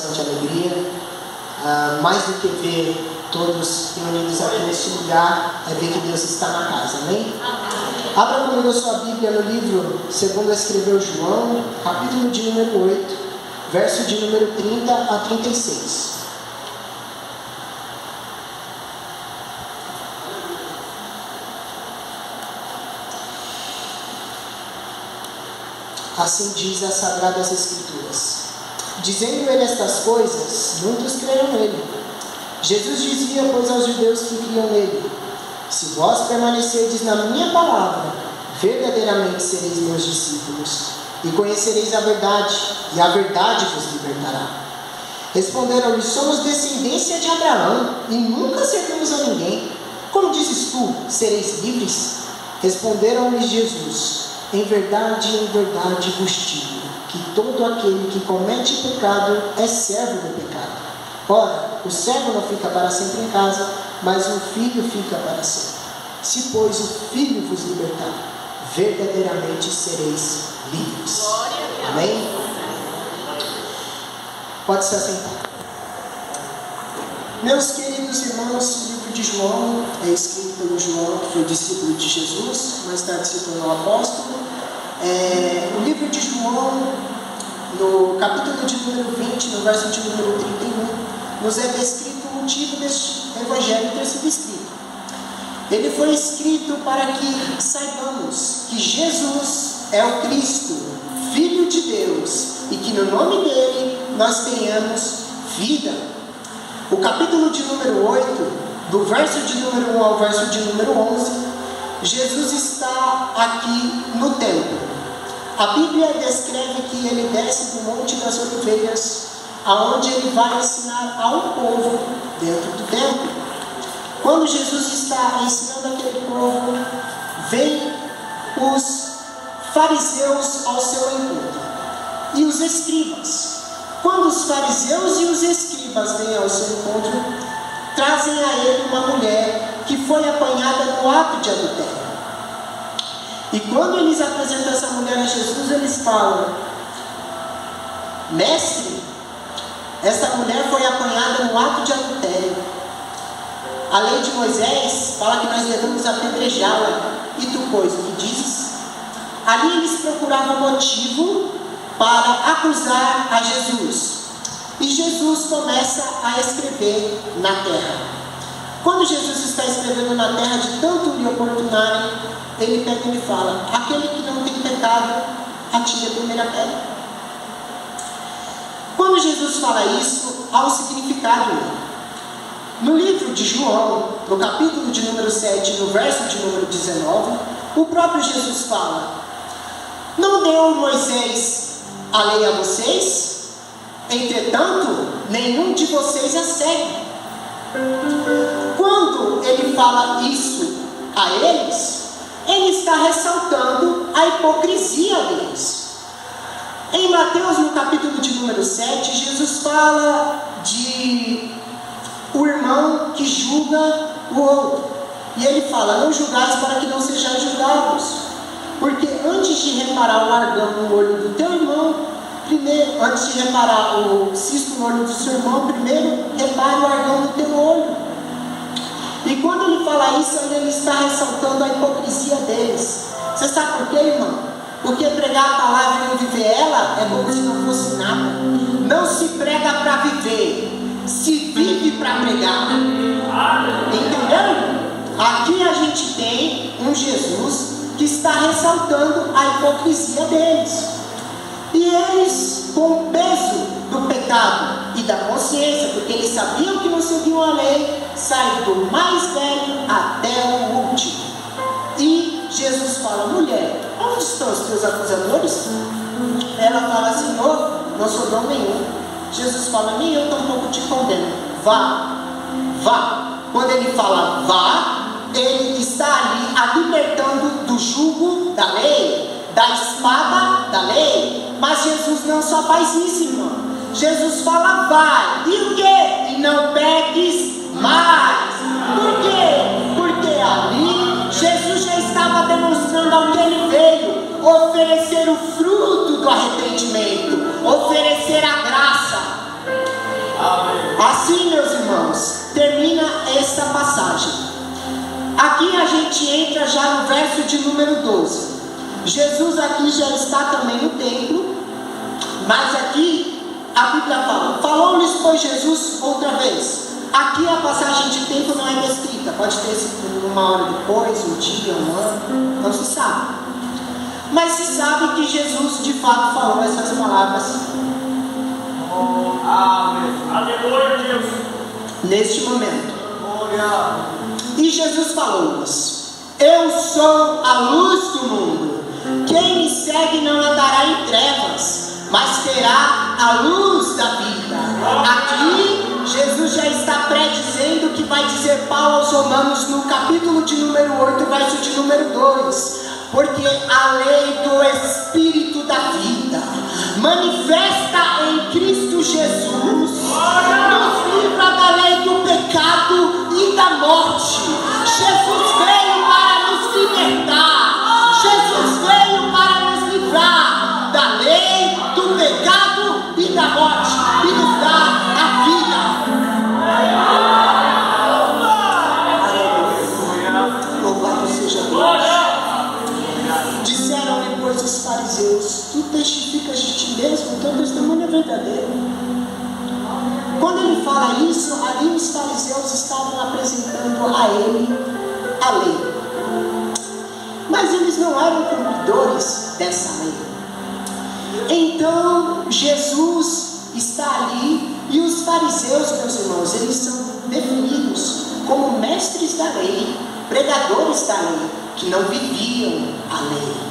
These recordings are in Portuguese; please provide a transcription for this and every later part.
bastante alegria. Mais do que ver todos reunidos aqui neste lugar, é ver que Deus está na casa, amém? Abra comigo a sua Bíblia no livro segundo escreveu João, capítulo de número 8, verso de número 30 a 36. Assim diz as Sagradas Escrituras. Dizendo ele estas coisas, muitos creram nele. Jesus dizia, pois, aos judeus que criam nele: se vós permanecerdes na minha palavra, verdadeiramente sereis meus discípulos, e conhecereis a verdade, e a verdade vos libertará. Responderam-lhe: somos descendência de Abraão, e nunca servimos a ninguém. Como dizes tu, sereis livres? Responderam-lhe Jesus: em verdade vos digo, que todo aquele que comete pecado é servo do pecado. Ora, o servo não fica para sempre em casa, mas o filho fica para sempre. Se, pois, o filho vos libertar, verdadeiramente sereis livres. Amém? Pode se assentar. Meus queridos irmãos, o livro de João é escrito pelo João, que foi discípulo de Jesus, mais tarde se tornou apóstolo. O livro de João, no capítulo de número 20, no verso de número 31, nos é descrito o motivo deste evangelho ter sido escrito. Ele foi escrito para que saibamos que Jesus é o Cristo, Filho de Deus, e que no nome dele nós tenhamos vida. O capítulo de número 8, do verso de número 1 ao verso de número 11, Jesus está aqui no templo. A Bíblia descreve que ele desce do Monte das Oliveiras, aonde ele vai ensinar a um povo dentro do templo. Quando Jesus está ensinando aquele povo, vem os fariseus ao seu encontro e os escribas. Quando os fariseus e os escribas vêm ao seu encontro, trazem a ele uma mulher que foi apanhada no ato de adultério. E quando eles apresentam essa mulher a Jesus, eles falam: mestre, essa mulher foi apanhada no ato de adultério. A lei de Moisés fala que nós devemos apedrejá-la. E tu, pois, o que dizes? Ali eles procuravam motivo para acusar a Jesus. E Jesus começa a escrever na terra. Quando Jesus está escrevendo na terra, de tanto lhe oportunarem, ele pega e lhe fala: aquele que não tem pecado, atire a primeira pedra. Quando Jesus fala isso, há um significado. No livro de João, no capítulo de número 7, no verso de número 19, o próprio Jesus fala: não deu Moisés a lei a vocês? Entretanto, nenhum de vocês a segue. Quando ele fala isso a eles, ele está ressaltando a hipocrisia deles. Em Mateus, no capítulo de número 7, Jesus fala de o irmão que julga o outro. E ele fala: não julgais para que não sejais julgados. Porque antes de reparar o argão no olho do teu irmão, antes de reparar o cisco no olho do seu irmão, primeiro repare o argão no teu olho. E quando ele fala isso, ele está ressaltando a hipocrisia deles. Você sabe por quê, irmão? Porque pregar a palavra e não viver ela é como se não fosse nada. Não se prega para viver, se vive para pregar. Entendeu? Aqui a gente tem um Jesus que está ressaltando a hipocrisia deles. E eles, com o peso do pecado e da consciência, porque eles sabiam que não seguiam a lei, saem do mais velho até o último. E Jesus fala: mulher, onde estão os teus acusadores? Ela fala: Senhor, não sobrou nenhum. Jesus fala: nem eu tampouco te condeno. Vá, vá. Quando ele fala vá, ele está ali a libertando do jugo da lei, da espada da lei. Mas Jesus não só faz isso, irmão. Jesus fala: vai. E o quê? E não peques mais. Por quê? Porque ali Jesus já estava demonstrando ao que ele veio: oferecer o fruto do arrependimento, oferecer a graça. gente entra já no verso de número 12. Jesus aqui já está também no templo, mas aqui a Bíblia fala: falou-lhes, pois, Jesus outra vez. Aqui a passagem de tempo não é descrita, pode ter sido uma hora depois, um dia, um ano, não se sabe. Mas se sabe que Jesus de fato falou essas palavras. Aleluia, Deus. Neste momento. E Jesus falou-nos: eu sou a luz do mundo. Quem me segue não andará em trevas, mas terá a luz da vida. Aqui Jesus já está predizendo o que vai dizer Paulo aos Romanos no capítulo de número 8, verso de número 2. Porque a lei do Espírito da vida, manifesta em Cristo Jesus, nos livra da lei do pecado e da morte. Jesus veio para nos libertar. Jesus veio para nos livrar da lei, do pecado e da morte, e nos dar a vida. Louvado seja Deus. Disseram depois os fariseus: tu testificas de ti mesmo, teu testemunho é verdadeiro. Quando ele fala isso, ali os fariseus estavam apresentando a ele a lei, mas eles não eram cumpridores dessa lei. Então Jesus está ali, e os fariseus, meus irmãos, eles são definidos como mestres da lei, pregadores da lei, que não viviam a lei.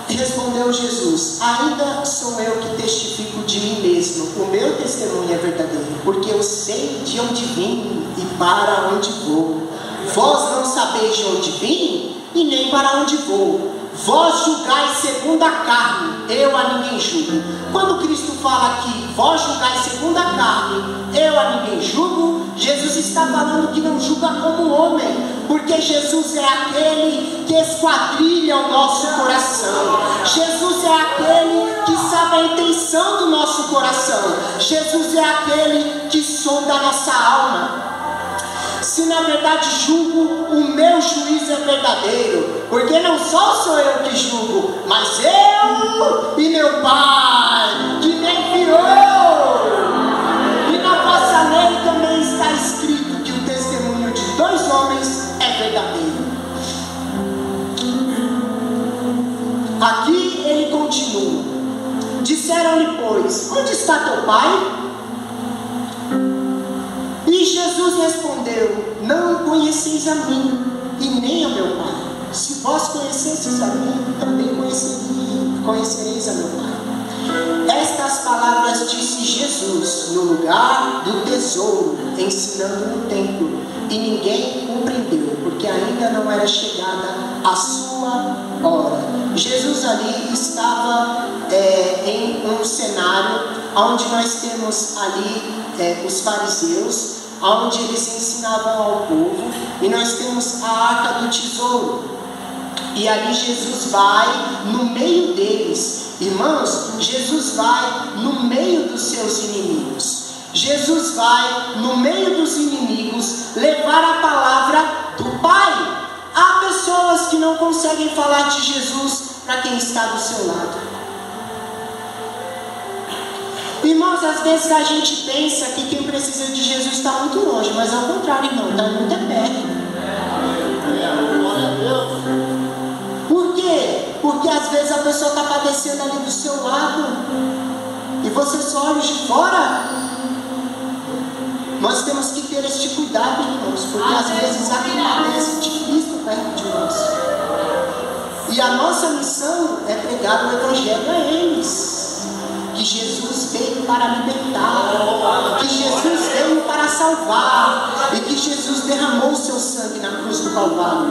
Respondeu Jesus: ainda sou eu que testifico de mim mesmo, o meu testemunho é verdadeiro, porque eu sei de onde vim e para onde vou. Vós não sabeis de onde vim e nem para onde vou. Vós julgais segundo a carne, eu a ninguém julgo. Quando Cristo fala aqui, vós julgais segundo a carne, eu a ninguém julgo, Jesus está falando que não julga como homem, porque Jesus é aquele que esquadrilha o nosso coração. Jesus é aquele que sabe a intenção do nosso coração. Jesus é aquele que sonda a nossa alma. Se na verdade julgo, o meu juízo é verdadeiro, porque não só sou eu que julgo, mas eu e meu Pai que me enviou. E na vossa lei também está escrito que o testemunho de dois homens é verdadeiro. Aqui ele continua: disseram-lhe, pois, onde está teu pai? E Jesus respondeu: não conheceis a mim e nem a meu Pai. Se vós conhecesseis a mim, também conhecereis a meu Pai. Estas palavras disse Jesus no lugar do tesouro, ensinando no templo, e ninguém compreendeu, porque ainda não era chegada a sua hora. Jesus ali estava em um cenário onde nós temos ali os fariseus, onde eles ensinavam ao povo, e nós temos a arca do tesouro, e ali Jesus vai no meio deles. Irmãos, Jesus vai no meio dos seus inimigos. Jesus vai no meio dos inimigos levar a palavra do Pai. Há pessoas que não conseguem falar de Jesus para quem está do seu lado. Irmãos, às vezes a gente pensa que quem precisa de Jesus está muito longe, mas ao contrário, não, está muito perto. Por quê? Porque às vezes a pessoa está padecendo ali do seu lado e você só olha de fora. Nós temos que ter este cuidado, irmãos, porque às vezes há quem padece de Cristo perto de nós. E a nossa missão é pregar o Evangelho a eles. Que Jesus veio para libertar, que Jesus veio para salvar, e que Jesus derramou o seu sangue na cruz do Calvário.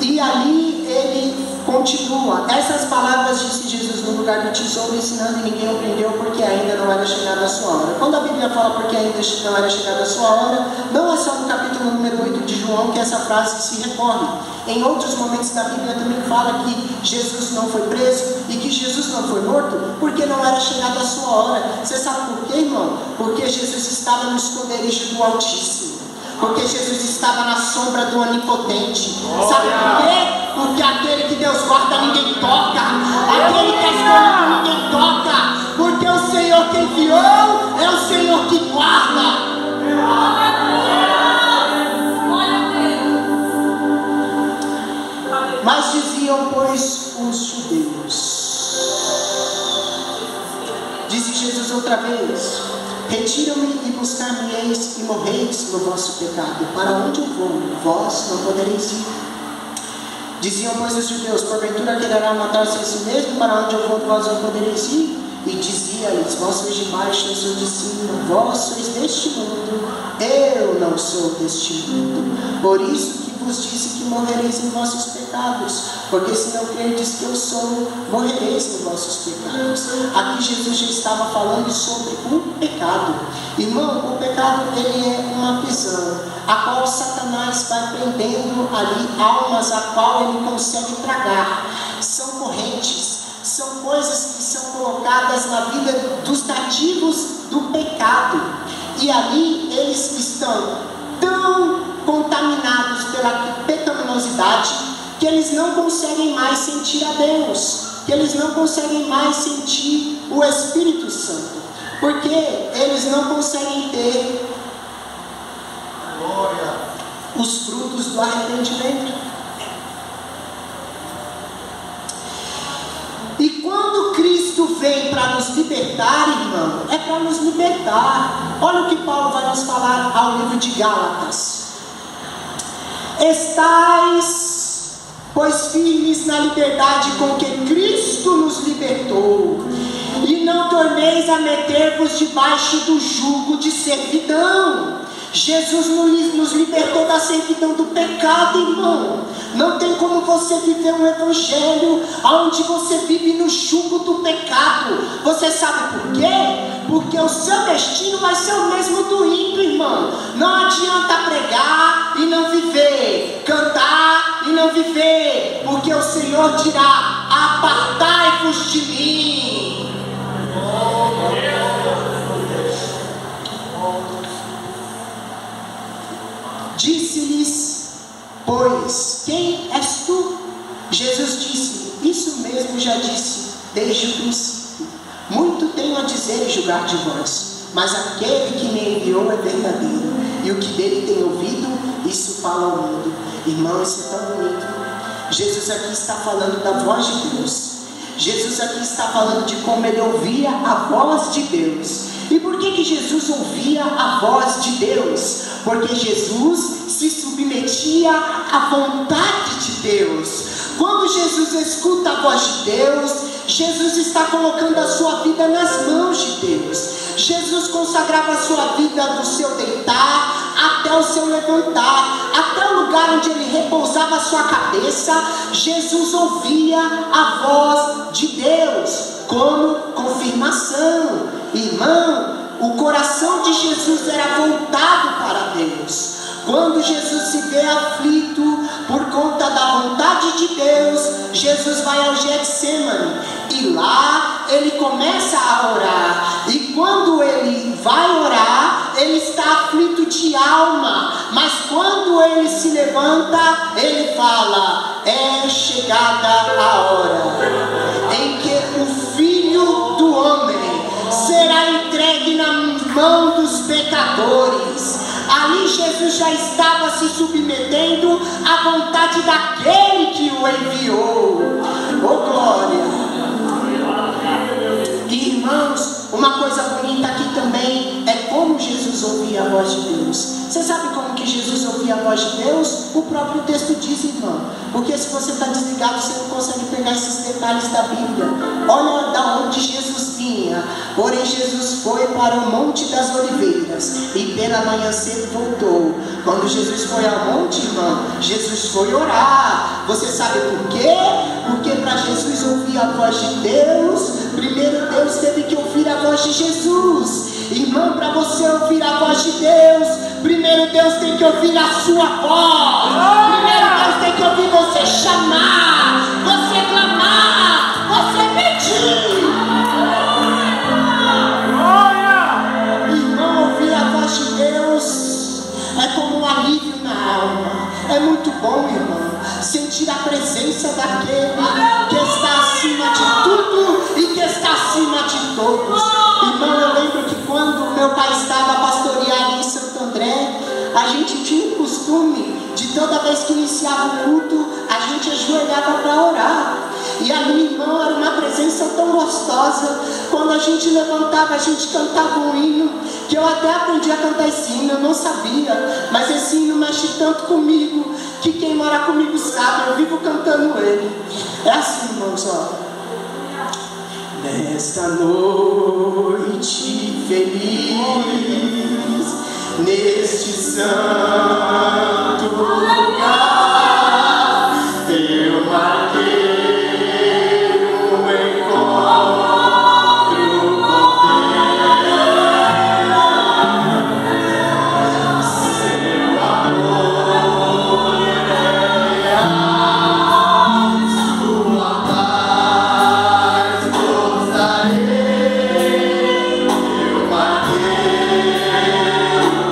E ali ele continua: essas palavras disse Jesus no lugar do tesouro, ensinando, e ninguém aprendeu, porque ainda não era chegada a sua hora. Quando a Bíblia fala porque ainda não era chegada a sua hora, não é só no capítulo número 8 de João que essa frase se recorre. Em outros momentos da Bíblia também fala que Jesus não foi preso e que Jesus não foi morto? Porque não era chegada a sua hora. Você sabe por quê, irmão? Porque Jesus estava no esconderijo do Altíssimo. Porque Jesus estava na sombra do Onipotente. Sabe por quê? Porque aquele que Deus guarda ninguém toca. Aquele que é escolhido ninguém toca. Porque o Senhor que enviou é o Senhor que guarda. Mas diziam, pois, os judeus. Disse Jesus outra vez: retira-me e buscar-me-eis e morreis no vosso pecado. Para onde eu vou, vós não podereis ir. Diziam, pois, os judeus: porventura quererá matar-se a si mesmo? Para onde eu vou, vós não podereis ir. E dizia-lhes: vós sois de baixo, eu sou de cima. Vós sois deste mundo, eu não sou deste mundo. Por isso que vos disse que morrereis em vossos pecados. Porque se não crerdes que eu sou, morrereis em vossos pecados. Aqui Jesus já estava falando sobre o pecado. Irmão, o pecado, ele é uma prisão, a qual Satanás vai prendendo ali almas, a qual ele consegue tragar. São correntes, são coisas que são colocadas na vida dos nativos do pecado. E ali eles estão tão contaminados pela pecaminosidade que eles não conseguem mais sentir a Deus, que eles não conseguem mais sentir o Espírito Santo, porque eles não conseguem ter os frutos do arrependimento. E quando Cristo vem para nos libertar, irmão, é para nos libertar. Olha o que Paulo vai nos falar ao livro de Gálatas: estais, pois, firmes na liberdade com que Cristo nos libertou, e não torneis a meter-vos debaixo do jugo de servidão. Jesus nos libertou da servidão do pecado, irmão. Não tem como você viver um evangelho onde você vive no jugo do pecado. Você sabe por quê? Porque o seu destino vai ser o mesmo do ímpio, irmão. Não adianta pregar e não viver, cantar e não viver, porque o Senhor dirá: apartai-vos de mim. Disse-lhes, pois, quem és tu? Jesus disse: isso mesmo já disse desde o princípio. Muito tenho a dizer e julgar de vós, mas aquele que me enviou é verdadeiro, e o que dele tem ouvido, isso fala ao mundo. Irmão, isso é tão bonito. Jesus aqui está falando da voz de Deus. Jesus aqui está falando de como ele ouvia a voz de Deus. E por que Jesus ouvia a voz de Deus? Porque Jesus se submetia à vontade de Deus. Quando Jesus escuta a voz de Deus, Jesus está colocando a sua vida nas mãos de Deus. Jesus consagrava a sua vida do seu deitar até o seu levantar, até o lugar onde ele repousava a sua cabeça. Jesus ouvia a voz de Deus como confirmação. Irmão, o coração de Jesus era voltado para Deus. Quando Jesus se vê aflito por conta da vontade de Deus, Jesus vai ao Getsemane e lá ele começa a orar. E quando ele vai orar, ele está aflito de alma, mas quando ele se levanta, ele fala: é chegada a hora em que o Filho do Homem será entregue na mão dos pecadores. Ali Jesus já estava se submetendo à vontade daquele que o enviou. Oh, glória! Irmãos, uma coisa bonita aqui também é como Jesus ouvia a voz de Deus. Você sabe como que Jesus ouvia a voz de Deus? O próprio texto diz, irmão. Porque se você está desligado, você não consegue pegar esses detalhes da Bíblia. Olha da onde Jesus vinha. Porém Jesus foi para o Monte das Oliveiras e pela manhã cedo voltou. Quando Jesus foi ao monte, irmão, Jesus foi orar. Você sabe por quê? Porque para Jesus ouvir a voz de Deus, primeiro Deus teve que ouvir a voz de Jesus. Irmão, para você ouvir a voz de Deus, primeiro Deus tem que ouvir a sua voz. Primeiro Deus tem que ouvir você chamar, você clamar, você pedir. presença daquele que está acima de tudo e que está acima de todos. Irmão, eu lembro que quando meu pai estava pastoreado em Santo André, a gente tinha o costume de toda vez que iniciava o culto, a gente ajoelhava para orar. E a minha irmã era uma presença tão gostosa. Quando a gente levantava, a gente cantava um hino, que eu até aprendi a cantar esse hino, eu não sabia, mas esse hino mexe tanto comigo, que quem mora comigo sabe, eu vivo cantando ele. É assim, irmãos, ó. Nesta noite feliz, neste santo lugar, eu marquei um encontro com Deus. Seu amor é real, sua paz gozarei. Eu marquei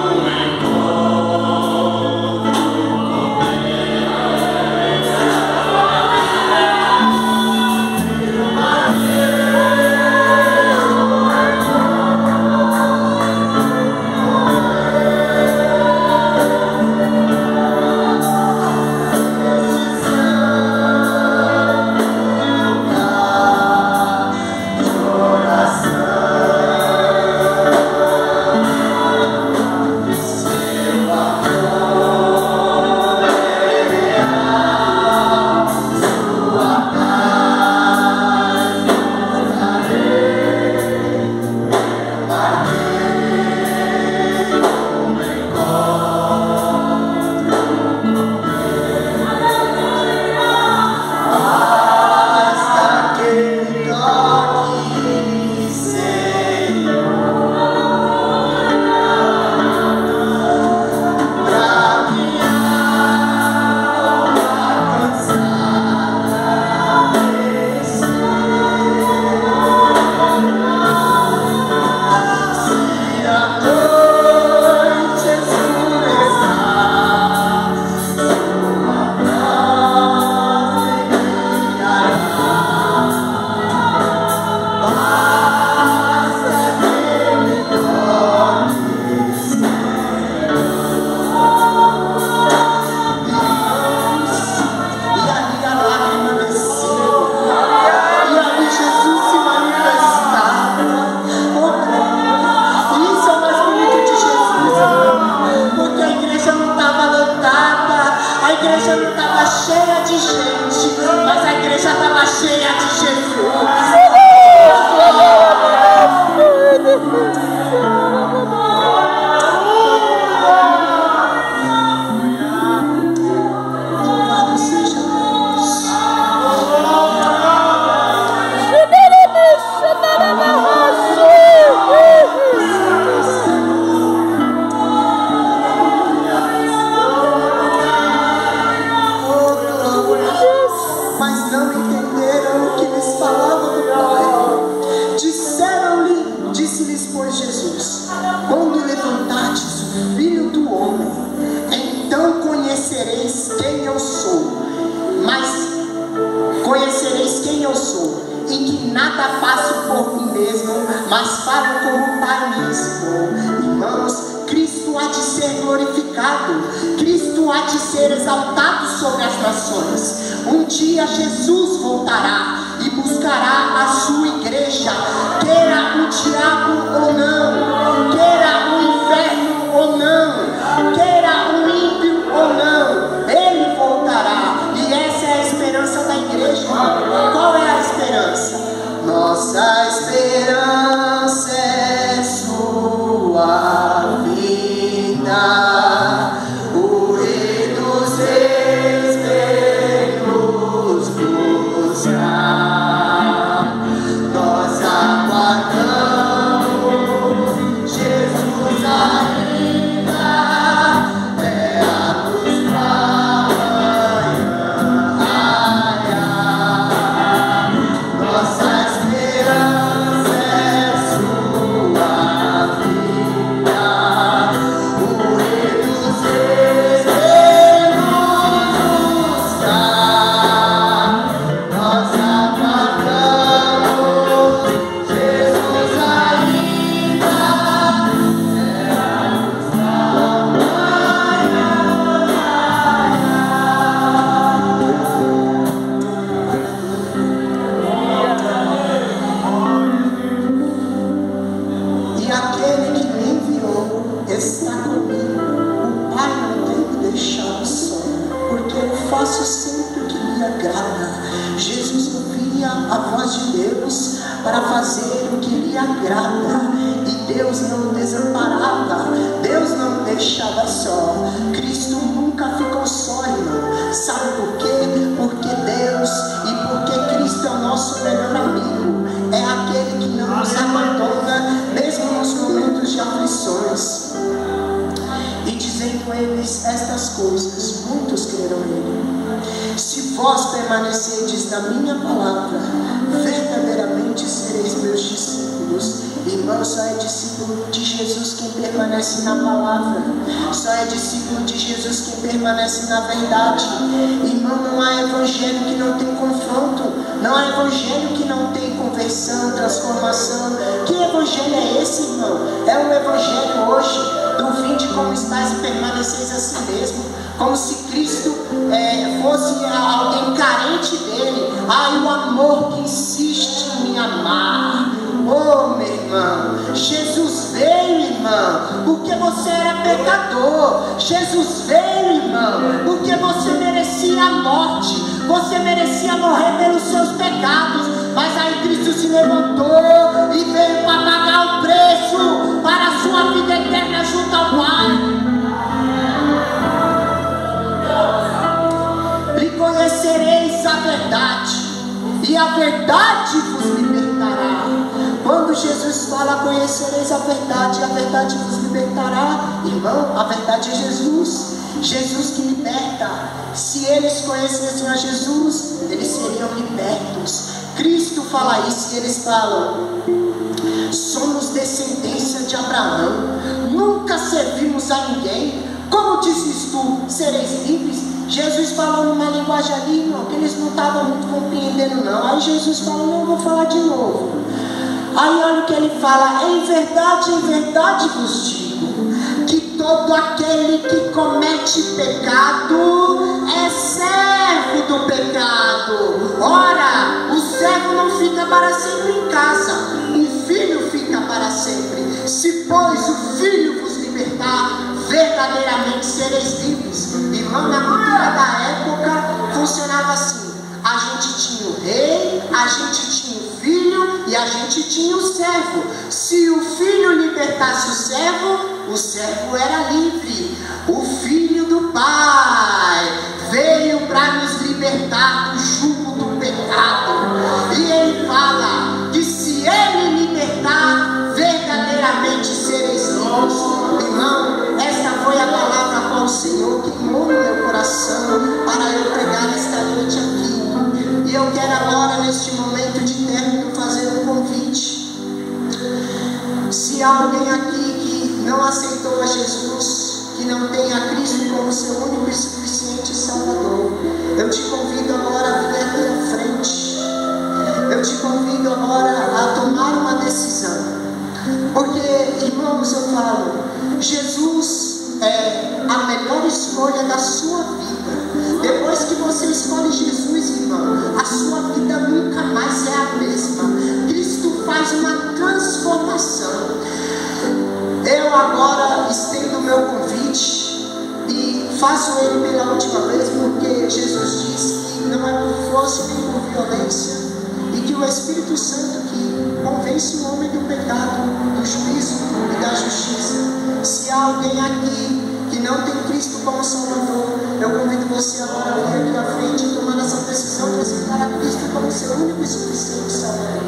um encontro com Deus. Eu marquei nossa esperança. para fazer o que lhe agrada. E Deus não o desamparava, Deus não o deixava só. Cristo nunca ficou só, irmão. Sabe por quê? Porque Deus e porque Cristo é o nosso melhor amigo. É aquele que não nos abandona, mesmo nos momentos de aflições. E dizendo eles estas coisas, muitos creram nele. Se vós permanecerdes na minha palavra, verdadeiramente sereis meus discípulos. Irmão, só é discípulo de Jesus quem permanece na palavra. Só é discípulo de Jesus quem permanece na verdade. Irmão, não há evangelho que não tem confronto. Não há evangelho que não tem conversão, transformação. Que evangelho é esse, irmão? É um evangelho hoje do vinde como estáis e permaneceis assim mesmo. Como se Cristo fosse alguém carente dele. O amor que insiste em me amar. Oh, meu irmão, Jesus veio, irmão, porque você era pecador. Jesus veio, irmão, porque você merecia a morte. Você merecia morrer pelos seus pecados. Mas aí Cristo se levantou e veio para pagar o preço para a sua vida eterna junto ao Pai. E conhecereis a verdade, e a verdade vos libertará. Quando Jesus fala, conhecereis a verdade vos libertará. Irmão, a verdade é Jesus. Jesus que liberta. Se eles conhecessem a Jesus, eles seriam libertos. Cristo fala isso e eles falam: somos descendência de Abraão, nunca servimos a ninguém. Como dizes tu, sereis livres? Jesus falou numa linguagem ali, irmão, que eles não estavam muito compreendendo não. Aí Jesus falou: não, eu vou falar de novo. Aí olha o que ele fala: em verdade vos digo, que todo aquele que comete pecado é servo do pecado. Ora, o servo não fica para sempre em casa, o filho fica para sempre. Se pois o filho vos libertar, verdadeiramente sereis livres. Irmão, na cultura da época funcionava assim: a gente tinha o rei, a gente tinha o filho e a gente tinha o servo. Se o filho libertasse o servo era livre. O filho do Pai veio para nos libertar do jugo do pecado. E ele fala que se ele libertar, verdadeiramente sereis livres. Irmão, esta foi a palavra a qual o Senhor queimou no meu coração para eu pregar esta noite aqui. E eu quero agora, neste momento de término, fazer um convite. Se há alguém aqui que não aceitou a Jesus, que não tem a Cristo como seu único e suficiente Salvador, eu te convido agora a vir aqui à frente. Eu te convido agora a tomar uma decisão. Porque, irmãos, eu falo, Jesus é a melhor escolha da sua vida. Depois que você escolhe Jesus, irmão, a sua vida nunca mais é a mesma. Cristo faz uma transformação. Eu agora estendo o meu convite e faço ele pela última vez, porque Jesus disse que não é por força nem por violência, e que o Espírito Santo que convence o homem do pecado, do juízo e da justiça. Se há alguém aqui que não tem Cristo como Salvador, eu convido você agora a vir aqui à frente e tomar essa decisão de aceitar a Cristo como seu único e suficiente Salvador.